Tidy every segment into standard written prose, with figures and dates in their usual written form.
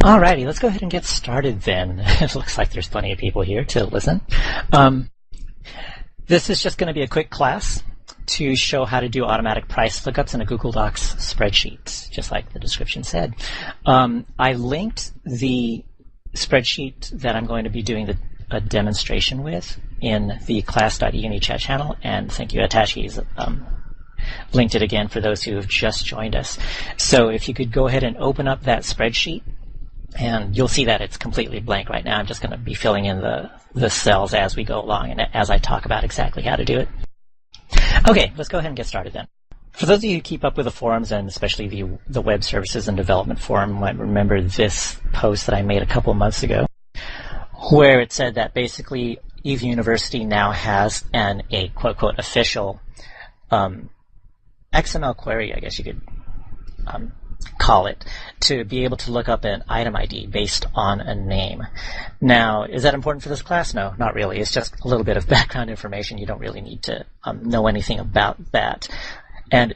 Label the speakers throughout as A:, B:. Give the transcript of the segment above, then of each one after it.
A: Alrighty, let's go ahead and get started then. It looks like there's plenty of people here to listen. This is just going to be a quick class to show how to do automatic price lookups in a Google Docs spreadsheet, just like the description said. I linked the spreadsheet that I'm going to be doing a demonstration with in the class.E-UNI chat channel, and thank you, Atashi's linked it again for those who have just joined us. So if you could go ahead and open up that spreadsheet, and you'll see that it's completely blank right now. I'm just going to be filling in the cells as we go along and as I talk about exactly how to do it. Okay, let's go ahead and get started then. For those of you who keep up with the forums, and especially the Web Services and Development Forum, might remember this post that I made a couple months ago, where it said that basically E-UNI University now has a quote-unquote official XML query, I guess you could call it, to be able to look up an item ID based on a name. Now, is that important for this class? No, not really. It's just a little bit of background information. You don't really need to know anything about that. And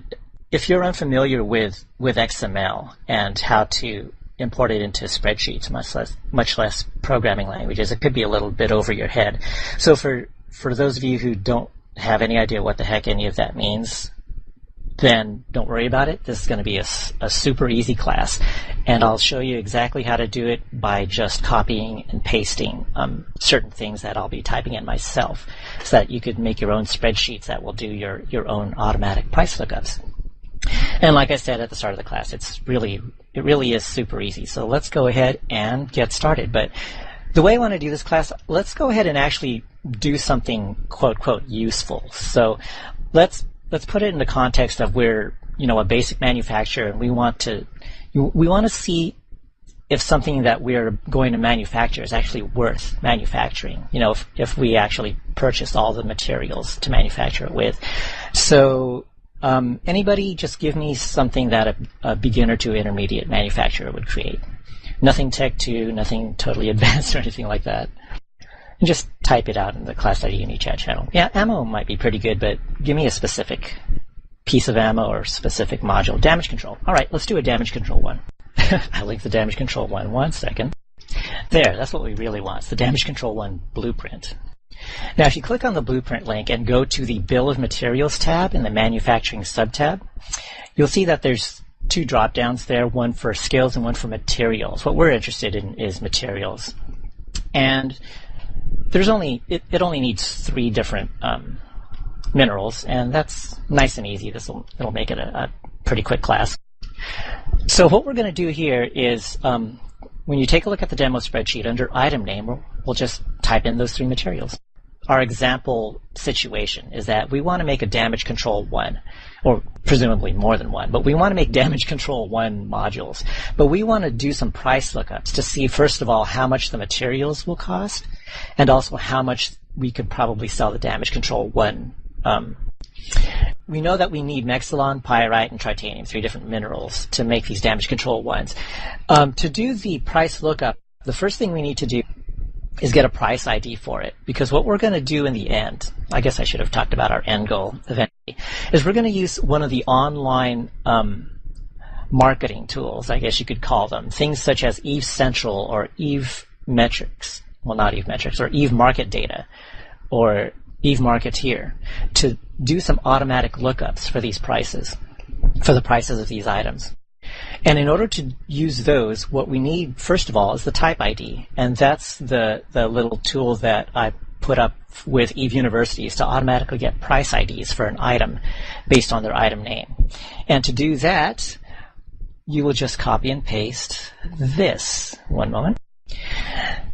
A: if you're unfamiliar with XML and how to import it into spreadsheets, much less programming languages, it could be a little bit over your head. So for those of you who don't have any idea what the heck any of that means, then don't worry about it. This is going to be a super easy class, and I'll show you exactly how to do it by just copying and pasting certain things that I'll be typing in myself, so that you could make your own spreadsheets that will do your own automatic price lookups. And like I said at the start of the class, it really is super easy. So let's go ahead and get started. But the way I want to do this class, let's go ahead and actually do something quote useful. So let's put it in the context of we're, a basic manufacturer, and we want to see if something that we're going to manufacture is actually worth manufacturing. If we actually purchase all the materials to manufacture it with. So anybody just give me something that a beginner to intermediate manufacturer would create. Nothing Tech 2, nothing totally advanced or anything like that. And just type it out in the class.E-UNI chat channel. Yeah, ammo might be pretty good, but give me a specific piece of ammo or specific module. Damage control. All right, let's do a damage control one. I linked the damage control one. 1 second. There, that's what we really want. It's the damage control one blueprint. Now, if you click on the blueprint link and go to the Bill of Materials tab in the Manufacturing subtab, you'll see that there's 2 drop-downs there, one for skills and one for materials. What we're interested in is materials. And it only needs 3 different minerals, and that's nice and easy. It'll make it a pretty quick class. So what we're going to do here is when you take a look at the demo spreadsheet, under item name, we'll just type in those 3 materials. Our example situation is that we want to make a damage control 1, or presumably more than 1, but we want to make damage control 1 modules. But we want to do some price lookups to see, first of all, how much the materials will cost, and also how much we could probably sell the damage control 1. We know that we need Mexilon, Pyrite, and Tritanium, 3 different minerals, to make these damage control 1s. To do the price lookup, the first thing we need to do is get a price ID for it, because what we're going to do in the end, I guess I should have talked about our end goal eventually, is we're going to use one of the online marketing tools, I guess you could call them, things such as Eve Central or Eve Metrics, well, not Eve Metrics, or Eve Market Data, or Eve Marketeer, to do some automatic lookups for these prices, for the prices of these items. And in order to use those, what we need, first of all, is the type ID. And that's the little tool that I put up with Eve Universities to automatically get price IDs for an item based on their item name. And to do that, you will just copy and paste this. One moment.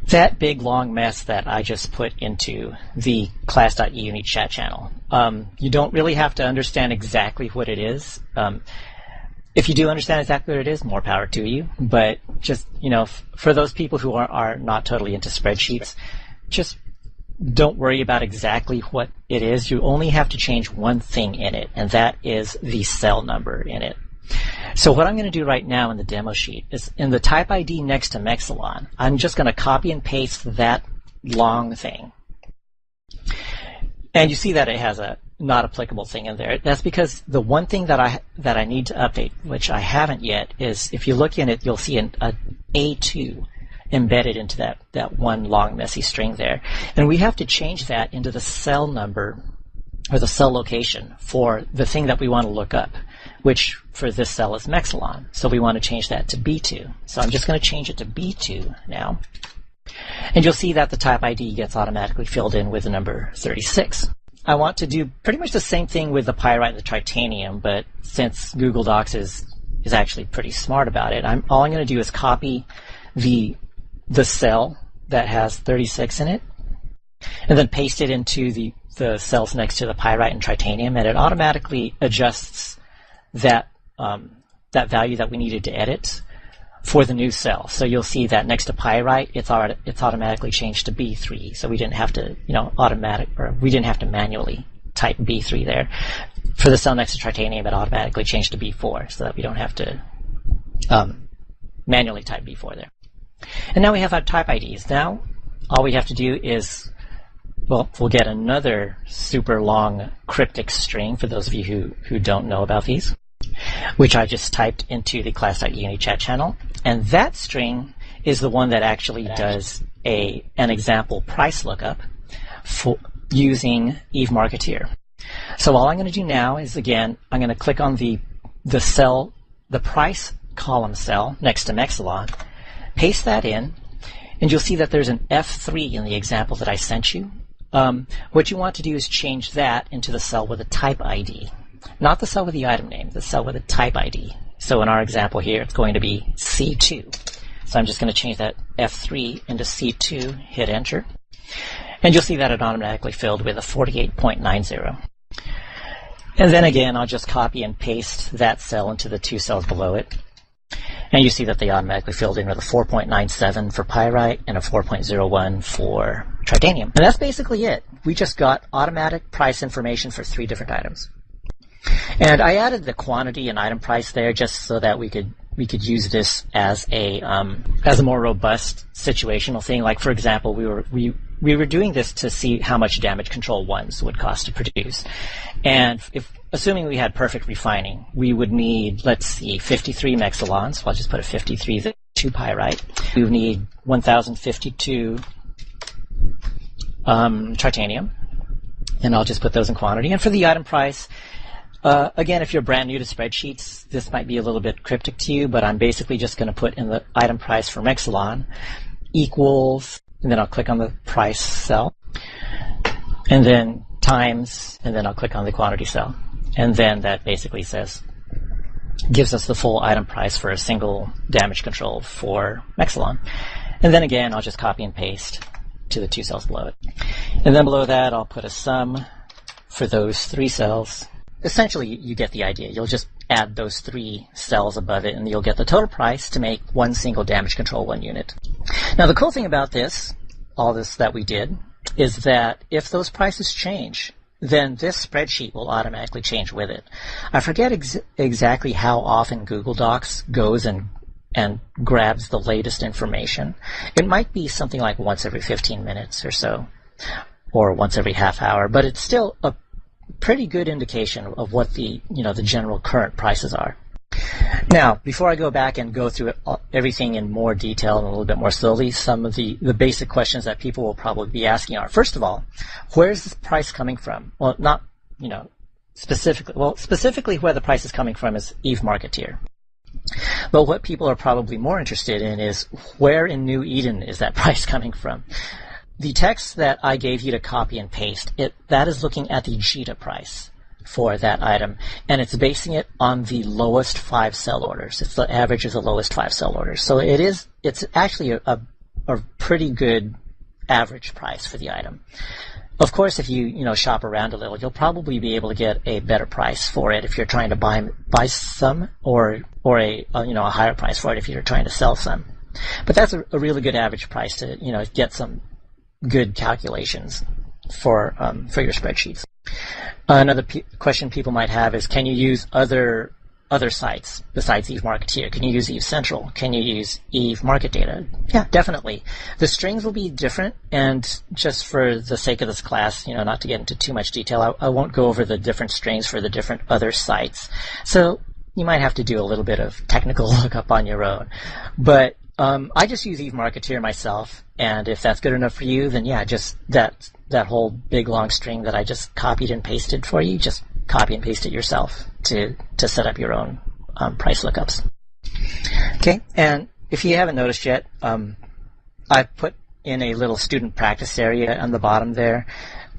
A: That big long mess that I just put into the class.E-UNI chat channel. You don't really have to understand exactly what it is. If you do understand exactly what it is, more power to you. But just, for those people who are not totally into spreadsheets, just don't worry about exactly what it is. You only have to change one thing in it, and that is the cell number in it. So what I'm going to do right now in the demo sheet is in the type ID next to Mexilon, I'm just going to copy and paste that long thing. And you see that it has not applicable thing in there. That's because the one thing that I need to update, which I haven't yet, is if you look in it, you'll see a A2 embedded into that one long messy string there. And we have to change that into the cell number or the cell location for the thing that we want to look up, which for this cell is Mexilon. So we want to change that to B2. So I'm just going to change it to B2 now. And you'll see that the type ID gets automatically filled in with the number 36. I want to do pretty much the same thing with the pyrite and the titanium, but since Google Docs is actually pretty smart about it, all I'm going to do is copy the cell that has 36 in it, and then paste it into the cells next to the pyrite and titanium, and it automatically adjusts that value that we needed to edit for the new cell. So you'll see that next to pyrite, it's automatically changed to B3. So we didn't have to, we didn't have to manually type B3 there. For the cell next to titanium, it automatically changed to B4, so that we don't have to manually type B4 there. And now we have our type IDs. Now all we have to do is, well, we'll get another super long cryptic string for those of you who don't know about these, which I just typed into the class.E-UNI chat channel. And that string is the one that actually does an example price lookup for using Eve Marketeer. So all I'm going to do now is, again, I'm going to click on the cell, the price column cell next to Mexilon, paste that in, and you'll see that there's an F3 in the example that I sent you. What you want to do is change that into the cell with a type ID. Not the cell with the item name, the cell with a type ID. So in our example here, it's going to be C2. So I'm just going to change that F3 into C2, hit enter, and you'll see that it automatically filled with a 48.90. And then again, I'll just copy and paste that cell into the two cells below it. And you see that they automatically filled in with a 4.97 for pyrite and a 4.01 for titanium. And that's basically it. We just got automatic price information for 3 different items. And I added the quantity and item price there just so that we could use this as a more robust situational thing. Like, for example, we were doing this to see how much damage control 1s would cost to produce. And assuming we had perfect refining, we would need, let's see, 53 Mexilons. So I'll just put a 53 there, 2 pyrite. We would need 1052 titanium. And I'll just put those in quantity. And for the item price, again, if you're brand new to spreadsheets, this might be a little bit cryptic to you, but I'm basically just going to put in the item price for Mexilon equals, and then I'll click on the price cell, and then times, and then I'll click on the quantity cell. And then that basically gives us the full item price for a single damage control for Mexilon. And then again, I'll just copy and paste to the 2 cells below it. And then below that, I'll put a sum for those 3 cells. Essentially, you get the idea. You'll just add those 3 cells above it, and you'll get the total price to make one single damage control 1 unit. Now, the cool thing about all this that we did, is that if those prices change, then this spreadsheet will automatically change with it. I forget exactly how often Google Docs goes and grabs the latest information. It might be something like once every 15 minutes or so, or once every half hour, but it's still a pretty good indication of what the general current prices are. Now, before I go back and go through everything in more detail and a little bit more slowly, some of the basic questions that people will probably be asking are, first of all, where's this price coming from? Well, not, specifically. Well, specifically where the price is coming from is Eve Marketeer. But what people are probably more interested in is where in New Eden is that price coming from? The text that I gave you to copy and paste, that is looking at the JITA price for that item, and it's basing it on the lowest 5 cell orders. It's the average of the lowest 5 cell orders. So it's actually a pretty good average price for the item. Of course, if you shop around a little, you'll probably be able to get a better price for it if you're trying to buy some, or a higher price for it if you're trying to sell some. But that's a really good average price to get some good calculations for your spreadsheets. Another question people might have is, can you use other other sites besides Eve Marketeer? Can you use Eve Central? Can you use Eve Market Data? Yeah, definitely. The strings will be different, and just for the sake of this class, not to get into too much detail, I won't go over the different strings for the different other sites. So you might have to do a little bit of technical lookup on your own. But I just use Eve Marketeer myself, and if that's good enough for you, then yeah, just that whole big long string that I just copied and pasted for you, just copy and paste it yourself to set up your own price lookups. Okay, and if you haven't noticed yet, I put in a little student practice area on the bottom there,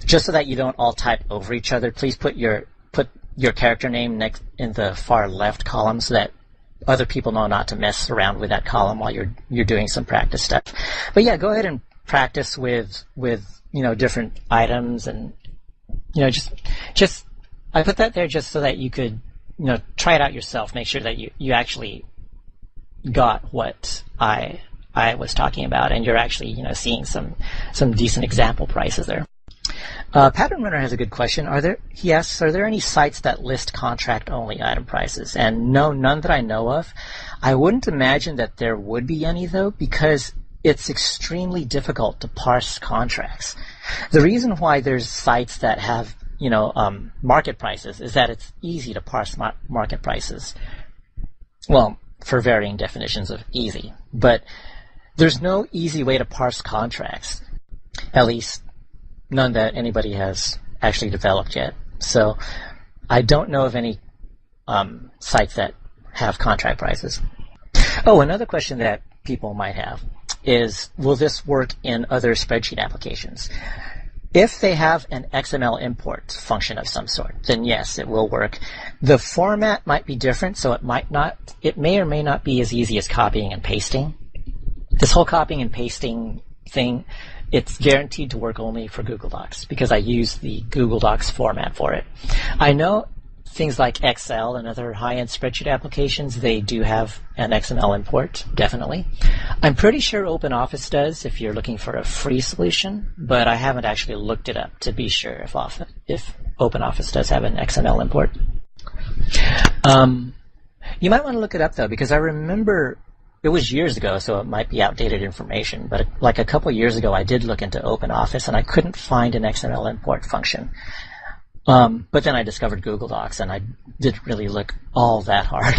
A: just so that you don't all type over each other. Please put your character name next in the far left column so that other people know not to mess around with that column while you're doing some practice stuff. But yeah, go ahead and practice with different items, and just I put that there just so that you could try it out yourself. Make sure that you actually got what I was talking about, and you're actually seeing some decent example prices there. Pattern Runner has a good question. He asks, are there any sites that list contract-only item prices? And no, none that I know of. I wouldn't imagine that there would be any, though, because it's extremely difficult to parse contracts. The reason why there's sites that have market prices is that it's easy to parse market prices. Well, for varying definitions of easy. But there's no easy way to parse contracts, at least none that anybody has actually developed yet. So I don't know of any sites that have contract prices. Oh, another question that people might have is, will this work in other spreadsheet applications? If they have an XML import function of some sort, then yes, it will work. The format might be different, so it may or may not be as easy as copying and pasting. This whole copying and pasting thing, it's guaranteed to work only for Google Docs because I use the Google Docs format for it. I know things like Excel and other high-end spreadsheet applications, they do have an XML import, definitely. I'm pretty sure OpenOffice does if you're looking for a free solution, but I haven't actually looked it up to be sure if OpenOffice does have an XML import. You might want to look it up, though, because I remember it was years ago, so it might be outdated information, but like a couple years ago, I did look into OpenOffice, and I couldn't find an XML import function. But then I discovered Google Docs, and I didn't really look all that hard.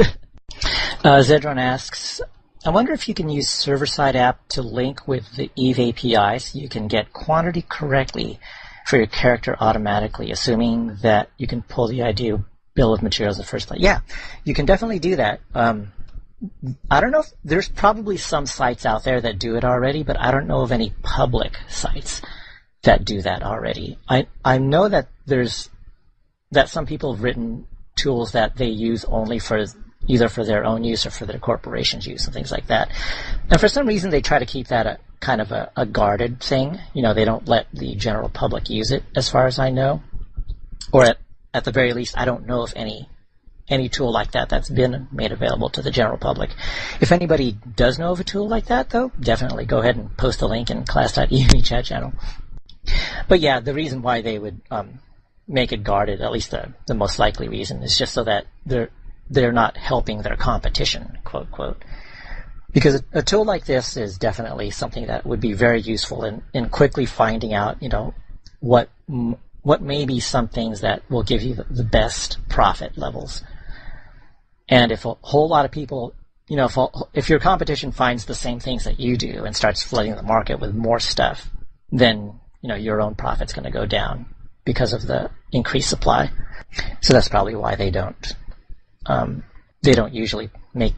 A: Zedron asks, I wonder if you can use server-side app to link with the Eve API so you can get quantity correctly for your character automatically, assuming that you can pull the ideal bill of materials in the first place. Yeah, you can definitely do that. I don't know if there's probably some sites out there that do it already, but I don't know of any public sites that do that already. I know that that some people have written tools that they use only for either for their own use or for their corporation's use and things like that. And for some reason, they try to keep that a kind of a guarded thing. They don't let the general public use it, as far as I know. Or at the very least, I don't know of any tool like that that's been made available to the general public. If anybody does know of a tool like that, though, definitely go ahead and post a link in class.E-UNI chat channel. But yeah, the reason why they would make it guarded, at least the most likely reason, is just so that they're not helping their competition, quote, quote. Because a tool like this is definitely something that would be very useful in quickly finding out, what may be some things that will give you the best profit levels. And if a whole lot of people, if your competition finds the same things that you do and starts flooding the market with more stuff, then, your own profit's going to go down because of the increased supply. So that's probably why they don't usually make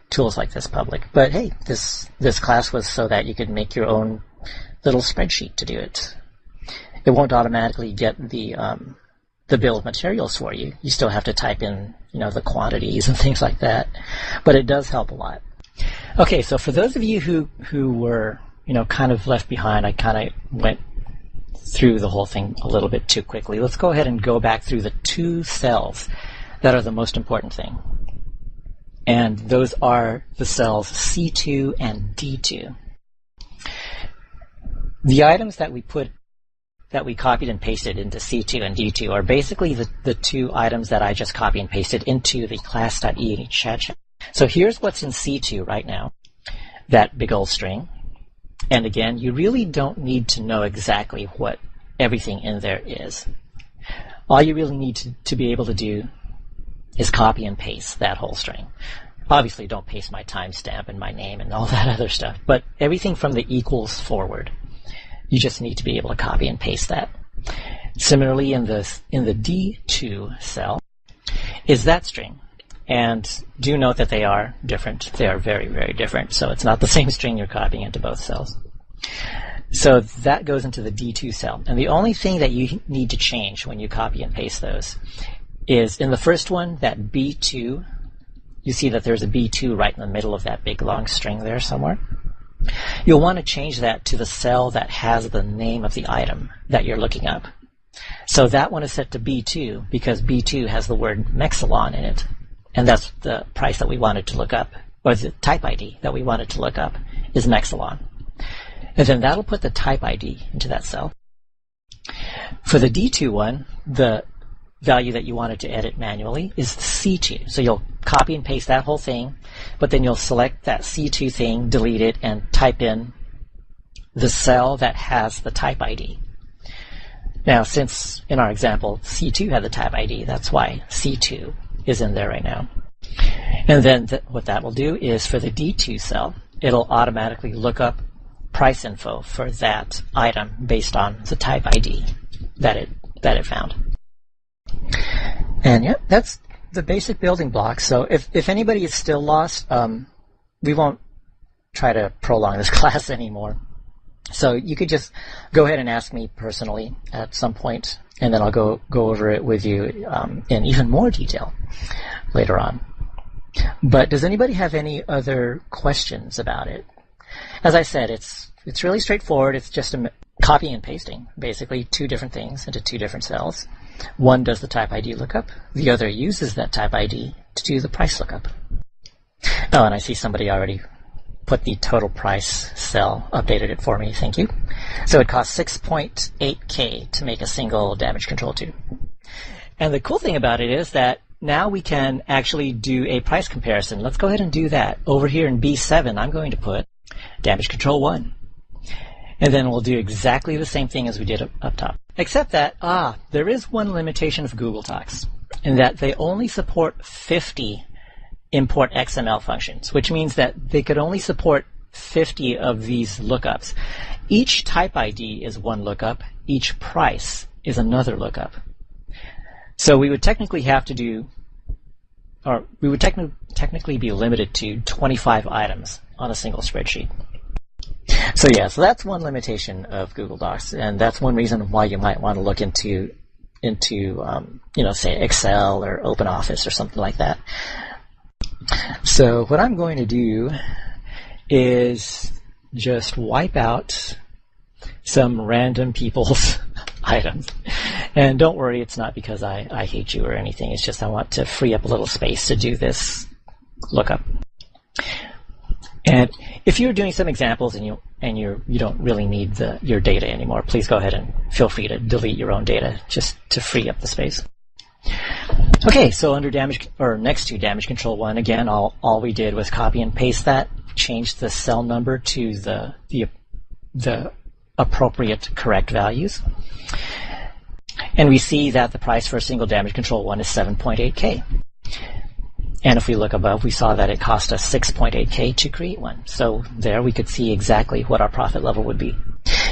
A: tools like this public. But hey, this class was so that you could make your own little spreadsheet to do it. It won't automatically get the bill of materials for you. You still have to type in, the quantities and things like that. But it does help a lot. Okay, so for those of you who were, kind of left behind, I kind of went through the whole thing a little bit too quickly. Let's go ahead and go back through the two cells that are the most important thing. And those are the cells C2 and D2. The items that that we copied and pasted into C2 and D2 are basically the two items that I just copy and pasted into the class.E-UNI chat. So here's what's in C2 right now, that big old string. And again, you really don't need to know exactly what everything in there is. All you really need to be able to do is copy and paste that whole string. Obviously, don't paste my timestamp and my name and all that other stuff, but everything from the equals forward, you just need to be able to copy and paste that. Similarly, in the D2 cell is that string. And do note that they are different. They are very, very different. So it's not the same string you're copying into both cells. So that goes into the D2 cell. And the only thing that you need to change when you copy and paste those is in the first one, that B2, you see that there's a B2 right in the middle of that big long string there somewhere. You'll want to change that to the cell that has the name of the item that you're looking up. So that one is set to B2 because B2 has the word Mexilon in it. And that's the price that we wanted to look up, or the type ID that we wanted to look up is Mexilon. And then that'll put the type ID into that cell. For the D2 one, the value that you wanted to edit manually is C2. So you'll copy and paste that whole thing, but then you'll select that C2 thing, delete it, and type in the cell that has the type ID. Now, since in our example, C2 had the type ID, that's why C2 is in there right now. And then what that will do is for the D2 cell, it'll automatically look up price info for that item based on the type ID that it found. And yeah, that's the basic building blocks. So if anybody is still lost, we won't try to prolong this class anymore. So you could just go ahead and ask me personally at some point, and then I'll go over it with you in even more detail later on. But does anybody have any other questions about it? As I said, it's really straightforward. It's just a copying and pasting, basically two different things into two different cells. One does the type ID lookup. The other uses that type ID to do the price lookup. Oh, and I see somebody already put the total price cell, updated it for me. Thank you. So it costs 6.8K to make a single damage control tube. And the cool thing about it is that now we can actually do a price comparison. Let's go ahead and do that. Over here in B7, I'm going to put damage control 1. And then we'll do exactly the same thing as we did up top. Except that, there is one limitation of GoogleDocs, in that they only support 50 import XML functions, which means that they could only support 50 of these lookups. Each type ID is one lookup. Each price is another lookup. So we would technically have to do, or we would technically be limited to 25 items on a single spreadsheet. So yeah, so that's one limitation of Google Docs, and that's one reason why you might want to look into say Excel or OpenOffice or something like that. So what I'm going to do is just wipe out some random people's items. And don't worry, it's not because I hate you or anything. It's just I want to free up a little space to do this lookup. And if you're doing some examples and you don't really need your data anymore, please go ahead and feel free to delete your own data just to free up the space. Okay, so under next to damage control 1, again, all we did was copy and paste that, change the cell number to the appropriate correct values. And we see that the price for a single damage control 1 is 7.8K. And if we look above, we saw that it cost us 6.8K to create one. So there we could see exactly what our profit level would be.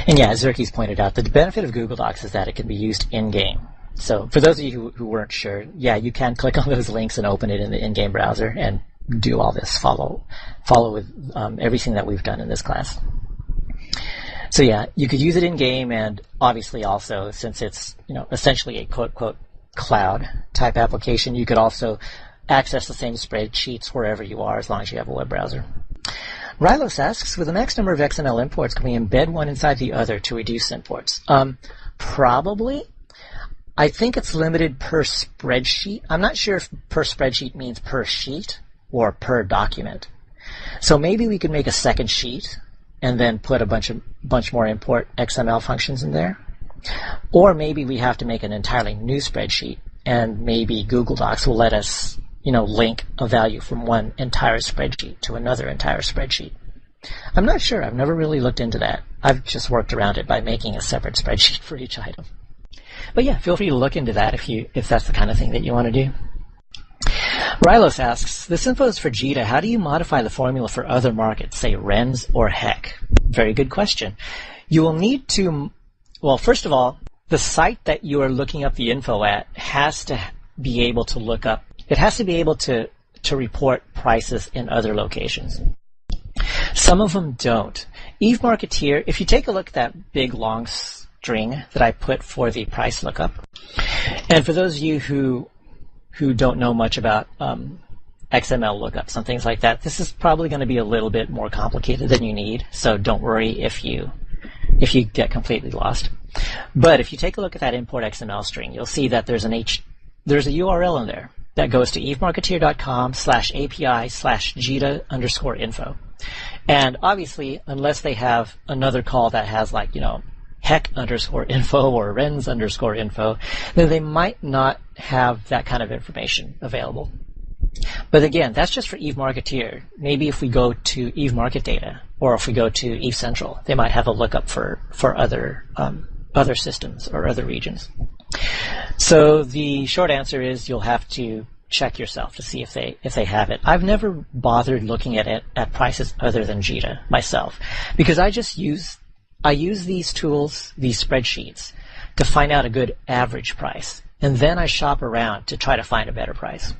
A: And yeah, as Zerkie's pointed out, the benefit of Google Docs is that it can be used in-game. So for those of you who weren't sure, yeah, you can click on those links and open it in the in-game browser and do all this, follow with everything that we've done in this class. So yeah, you could use it in-game, and obviously also, since it's essentially a quote-quote cloud type application, you could also access the same spreadsheets wherever you are as long as you have a web browser. Rylos asks, with the max number of XML imports, can we embed one inside the other to reduce imports? Probably. I think it's limited per spreadsheet. I'm not sure if per spreadsheet means per sheet or per document. So maybe we could make a second sheet and then put a bunch more import XML functions in there. Or maybe we have to make an entirely new spreadsheet, and maybe Google Docs will let us, link a value from one entire spreadsheet to another entire spreadsheet. I'm not sure. I've never really looked into that. I've just worked around it by making a separate spreadsheet for each item. But yeah, feel free to look into that if that's the kind of thing that you want to do. Rylos asks, this info is for GITA. How do you modify the formula for other markets, say RENs or HEC? Very good question. You will need to, well, first of all, the site that you are looking up the info at has to be able to look up, it has to be able to report prices in other locations. Some of them don't. Eve Marketeer, if you take a look at that big long string that I put for the price lookup, and for those of you who don't know much about XML lookups and things like that, this is probably going to be a little bit more complicated than you need, so don't worry if you get completely lost. But if you take a look at that import XML string, you'll see that there's a URL in there that goes to evemarketeer.com/API/GITA_info. And obviously, unless they have another call that has HEC_info or RENs_info, then they might not have that kind of information available. But again, that's just for Eve Marketeer. Maybe if we go to Eve Market Data, or if we go to Eve Central, they might have a lookup for other systems or other regions. So the short answer is you'll have to check yourself to see if they have it. I've never bothered looking at prices other than GITA myself, because I use these tools, these spreadsheets, to find out a good average price, and then I shop around to try to find a better price.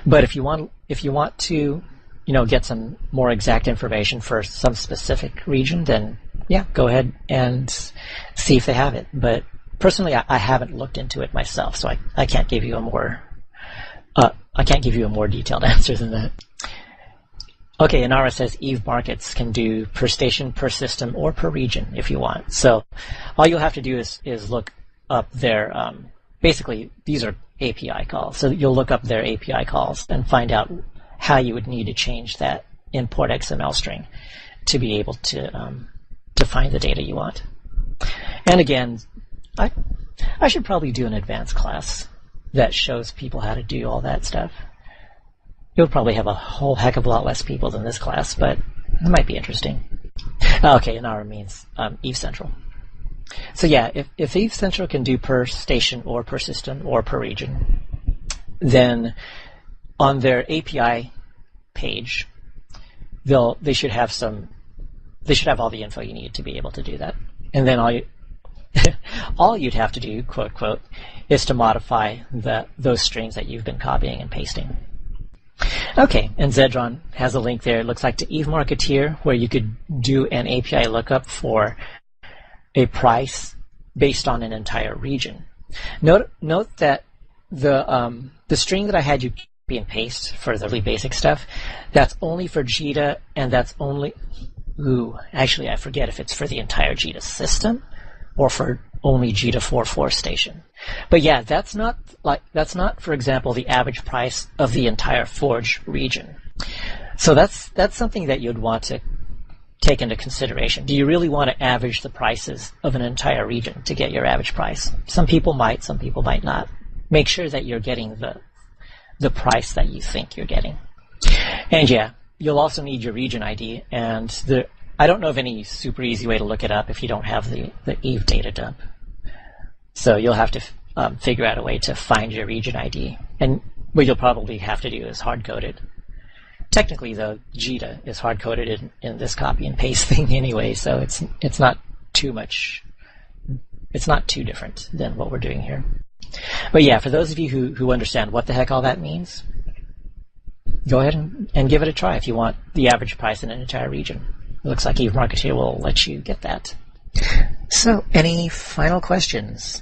A: But if you want to, get some more exact information for some specific region, then yeah, go ahead and see if they have it. But personally, I haven't looked into it myself, so I can't give you a more detailed answer than that. Okay, Inara says Eve Markets can do per station, per system, or per region if you want. So all you'll have to do is look up their, basically these are API calls. So you'll look up their API calls and find out how you would need to change that import XML string to be able to find the data you want. And again, I should probably do an advanced class that shows people how to do all that stuff. You'll probably have a whole heck of a lot less people than this class, but it might be interesting. Okay, Inara means Eve Central. So yeah, if Eve Central can do per station or per system or per region, then on their API page, they should have all the info you need to be able to do that. And then all you'd have to do, quote, quote, is to modify those strings that you've been copying and pasting. Okay, and Zedron has a link there, it looks like, to Eve Marketeer, where you could do an API lookup for a price based on an entire region. Note that the string that I had you copy and paste for the really basic stuff, that's only for GITA, and that's only, actually I forget if it's for the entire GITA system or for only GITA 4.4 station. But yeah, that's not, for example, the average price of the entire Forge region. So that's something that you'd want to take into consideration. Do you really want to average the prices of an entire region to get your average price? Some people might, some people might not. Make sure that you're getting the price that you think you're getting. And yeah, you'll also need your region ID, and I don't know of any super easy way to look it up if you don't have the Eve data dump. So you'll have to figure out a way to find your region ID. And what you'll probably have to do is hard-code it. Technically, though, GITA is hard-coded in this copy and paste thing anyway, so it's not too much. It's not too different than what we're doing here. But yeah, for those of you who understand what the heck all that means, go ahead and give it a try if you want the average price in an entire region. It looks like Eve Marketeer will let you get that. So, any final questions?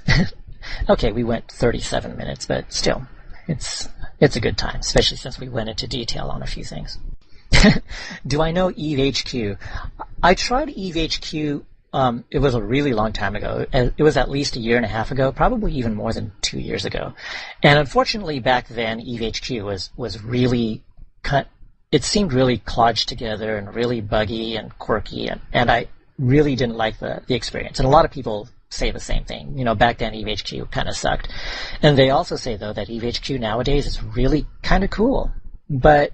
A: Okay, we went 37 minutes, but still, it's a good time, especially since we went into detail on a few things. Do I know Eve HQ? I tried Eve HQ, it was a really long time ago. It was at least a year and a half ago, probably even more than 2 years ago. And unfortunately, back then, Eve HQ was really it seemed really clodged together and really buggy and quirky, and I really didn't like the experience. And a lot of people say the same thing. Back then EVHQ kind of sucked. And they also say, though, that EVHQ nowadays is really kind of cool. But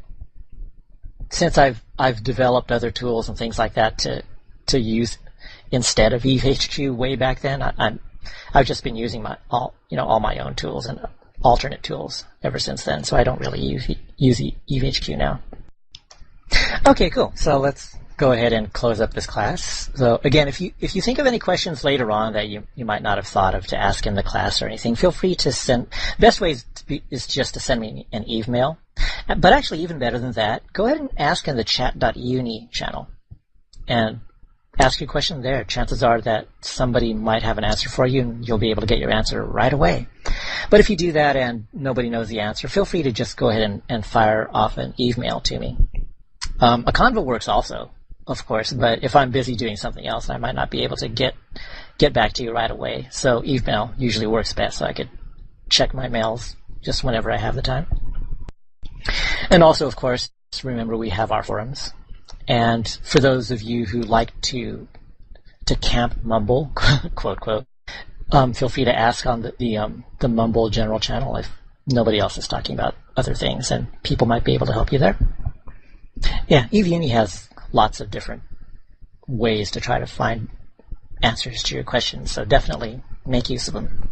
A: since I've developed other tools and things like that to use instead of EVHQ way back then, I've just been using all my own tools and alternate tools ever since then. So I don't really use EVHQ now. Okay, cool. So let's go ahead and close up this class. So again, if you think of any questions later on that you might not have thought of to ask in the class or anything, feel free to send. Best way is just to send me an email. But actually, even better than that, go ahead and ask in the chat.E-UNI channel and ask your question there. Chances are that somebody might have an answer for you, and you'll be able to get your answer right away. But if you do that and nobody knows the answer, feel free to just go ahead and fire off an email to me. A convo works also, of course, but if I'm busy doing something else, I might not be able to get back to you right away. So email usually works best, so I could check my mails just whenever I have the time. And also, of course, remember we have our forums. And for those of you who like to camp Mumble, quote, quote, feel free to ask on the Mumble general channel if nobody else is talking about other things, and people might be able to help you there. Yeah, E-UNI has lots of different ways to try to find answers to your questions, so definitely make use of them.